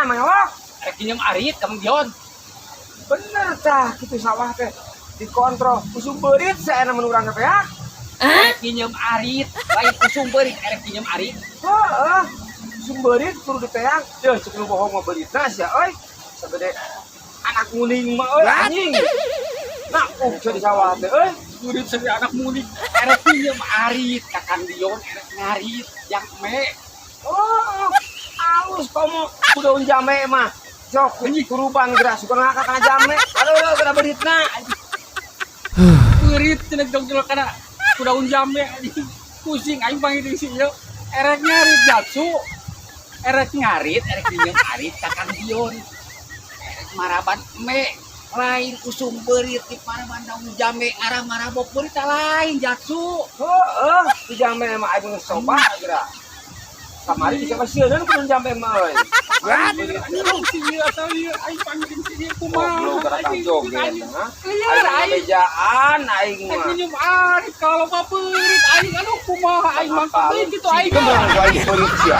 mana mah? Rek nyeum arit Kang Dion. Bener tah kitu sawah teh dikontrol usum beurit saena menurang teh ya. Rek nyeum arit, lain kusum beurit rek nyeum arit. Heeh. Usum beurit kudu diteang. Yeuh ceuk nu bohong mah beuritna sia euy. Sabede anak nguning mah euy anjing. Nah, di sawah teh euy. Beurit seri anak munik. Rek nyeum arit ka Kang Dion, rek ngarit yang me. Oh, halus kamu kudu jame mah. Sok kuruban gerak suka ngakak kana jame. Aduh, kena beritna. Beurit cenah jog-jog kana kudaun jame anjing. Pusing aing panggil di sini. Erek ngarit jatsu. Erek ngarit, erek nyeum arit ka Kang Dion. Erek maraban me. Lain kusum beurit di maraban daun jame arah marabok beurit lain jatsu. Heeh, di jame mah aing geus coba gerak. Kamari bisa kasieun kudu jame mah euy. Wah, sini atau ieu aing panggil di sini kumaha. Goblok gerak joget nah. Liar Aing aing. bejaan aing mah. Aing nyeum arit kalau mah beurit aing anu kumaha aing mangka deui kitu aing. Kemana aing beurit sia?